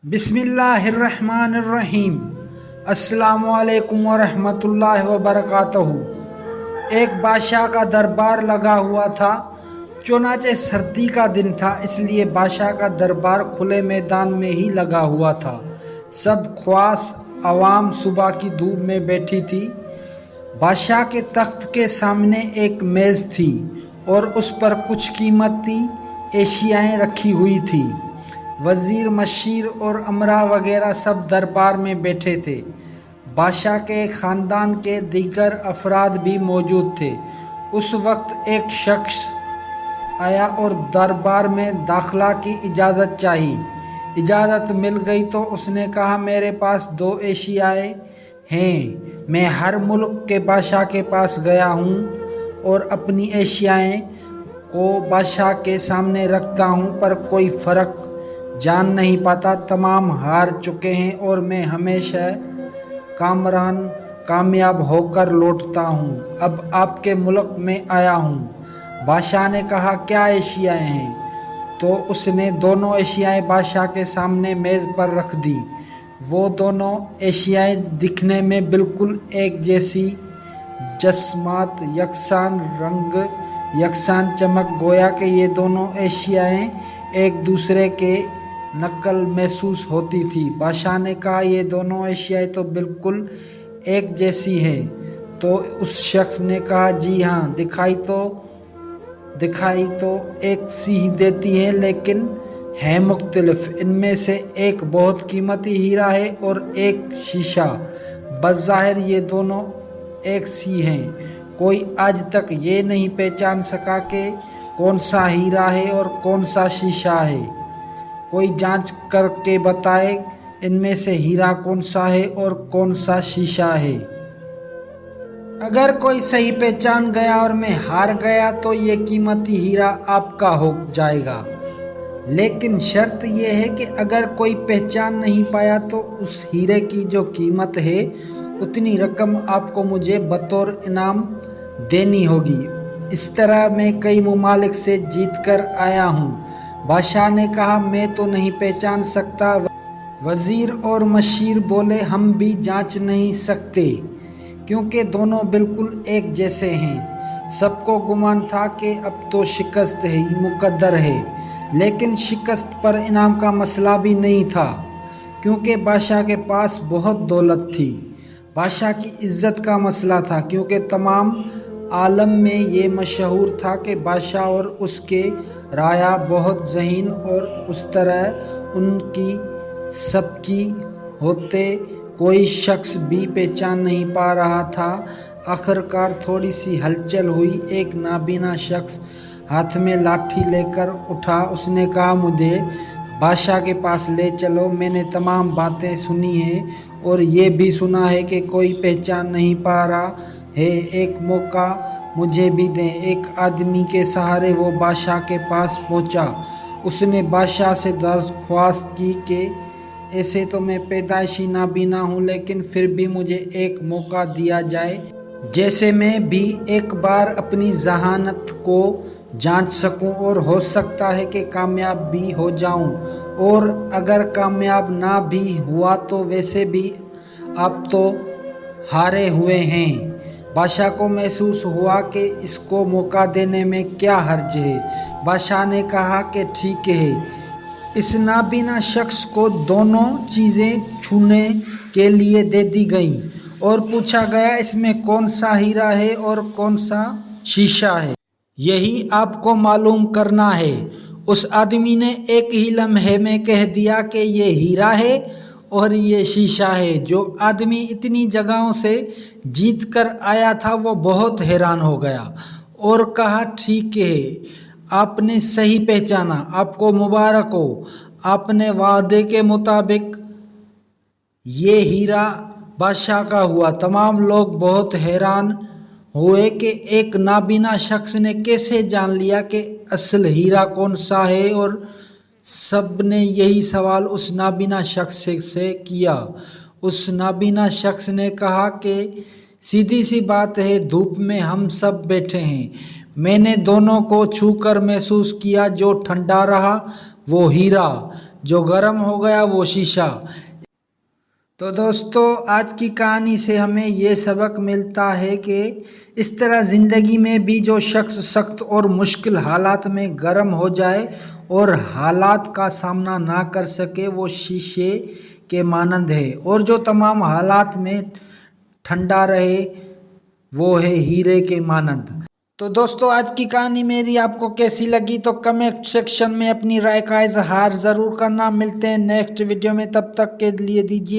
बिस्मिल्लाहिर्रहमानिर्रहीम। अस्सलामुअलैकुम वरहमतुल्लाहि वबरकातुहू। एक बादशाह का दरबार लगा हुआ था। चुनांचे सर्दी का दिन था, इसलिए बादशाह का दरबार खुले मैदान में ही लगा हुआ था। सब ख्वास अवाम सुबह की धूप में बैठी थी। बादशाह के तख्त के सामने एक मेज़ थी और उस पर कुछ कीमती एशियाएं रखी हुई थी। वज़ीर, मशीर और अमरा वगैरह सब दरबार में बैठे थे। बादशाह के ख़ानदान के दीगर अफराद भी मौजूद थे। उस वक्त एक शख्स आया और दरबार में दाखिला की इजाज़त चाही। इजाज़त मिल गई तो उसने कहा, मेरे पास 2 एशियाएँ हैं। मैं हर मुल्क के बादशाह के पास गया हूँ और अपनी एशियाएँ को बादशाह के सामने रखता हूँ, पर कोई फ़र्क जान नहीं पाता। तमाम हार चुके हैं और मैं हमेशा कामयाब होकर लौटता हूँ। अब आपके मुल्क में आया हूँ। बादशाह ने कहा, क्या एशियाएँ हैं? तो उसने दोनों एशियाएँ बादशाह के सामने मेज़ पर रख दी। वो दोनों एशियाएँ दिखने में बिल्कुल एक जैसी, जस्मात यकसान, रंग यकसान, चमक, गोया कि ये दोनों एशियाएँ एक दूसरे के नकल महसूस होती थी। बादशाह ने कहा, ये दोनों एशियाएँ तो बिल्कुल एक जैसी हैं। तो उस शख्स ने कहा, जी हाँ, दिखाई तो एक सी ही देती है, लेकिन है मुख्तलिफ। इनमें से एक बहुत कीमती हीरा है और एक शीशा। बज़ाहिर ये दोनों एक सी हैं। कोई आज तक ये नहीं पहचान सका कि कौन सा हीरा है और कौन सा शीशा है। कोई जांच करके बताए इनमें से हीरा कौन सा है और कौन सा शीशा है। अगर कोई सही पहचान गया और मैं हार गया तो ये कीमती हीरा आपका हो जाएगा, लेकिन शर्त यह है कि अगर कोई पहचान नहीं पाया तो उस हीरे की जो कीमत है उतनी रकम आपको मुझे बतौर इनाम देनी होगी। इस तरह मैं कई ममालिक से जीत कर आया हूँ। बादशाह ने कहा, मैं तो नहीं पहचान सकता। वज़ीर और मशीर बोले, हम भी जांच नहीं सकते क्योंकि दोनों बिल्कुल एक जैसे हैं। सबको गुमान था कि अब तो शिकस्त ही मुकद्दर है, लेकिन शिकस्त पर इनाम का मसला भी नहीं था क्योंकि बादशाह के पास बहुत दौलत थी। बादशाह की इज़्ज़त का मसला था क्योंकि तमाम आलम में ये मशहूर था कि बादशाह और उसके राया बहुत ज़हीन और उस तरह उनकी सबकी होते कोई शख्स भी पहचान नहीं पा रहा था। आखिरकार थोड़ी सी हलचल हुई। एक नाबीना शख्स हाथ में लाठी लेकर उठा। उसने कहा, मुझे बादशाह के पास ले चलो। मैंने तमाम बातें सुनी हैं और ये भी सुना है कि कोई पहचान नहीं पा रहा है। एक मौका मुझे भी दें। एक आदमी के सहारे वो बादशाह के पास पहुंचा। उसने बादशाह से दरख्वास्त की कि ऐसे तो मैं पैदाइशी नाबीना हूँ, लेकिन फिर भी मुझे एक मौका दिया जाए, जैसे मैं भी एक बार अपनी जहानत को जांच सकूं और हो सकता है कि कामयाब भी हो जाऊं, और अगर कामयाब ना भी हुआ तो वैसे भी आप तो हारे हुए हैं। बादशाह को महसूस हुआ कि इसको मौका देने में क्या हर्ज है। बादशाह ने कहा कि ठीक है। इस नाबीना शख्स को दोनों चीज़ें छूने के लिए दे दी गई और पूछा गया, इसमें कौन सा हीरा है और कौन सा शीशा है, यही आपको मालूम करना है। उस आदमी ने एक ही लम्हे में कह दिया कि ये हीरा है और ये शीशा है। जो आदमी इतनी जगहों से जीत कर आया था वो बहुत हैरान हो गया और कहा, ठीक है, आपने सही पहचाना, आपको मुबारक हो। आपने वादे के मुताबिक ये हीरा बादशाह का हुआ। तमाम लोग बहुत हैरान हुए कि एक नाबीना शख्स ने कैसे जान लिया कि असल हीरा कौन सा है, और सब ने यही सवाल उस नाबीना शख्स से किया। उस नाबीना शख्स ने कहा कि सीधी सी बात है, धूप में हम सब बैठे हैं। मैंने दोनों को छूकर महसूस किया, जो ठंडा रहा वो हीरा, जो गर्म हो गया वो शीशा। तो दोस्तों आज की कहानी से हमें ये सबक मिलता है कि इस तरह ज़िंदगी में भी जो शख्स सख्त और मुश्किल हालात में गर्म हो जाए और हालात का सामना ना कर सके वो शीशे के मानंद है, और जो तमाम हालात में ठंडा रहे वो है हीरे के मानंद। तो दोस्तों आज की कहानी मेरी आपको कैसी लगी तो कमेंट सेक्शन में अपनी राय का इजहार ज़रूर करना। मिलते हैं नेक्स्ट वीडियो में, तब तक के लिए दीजिए।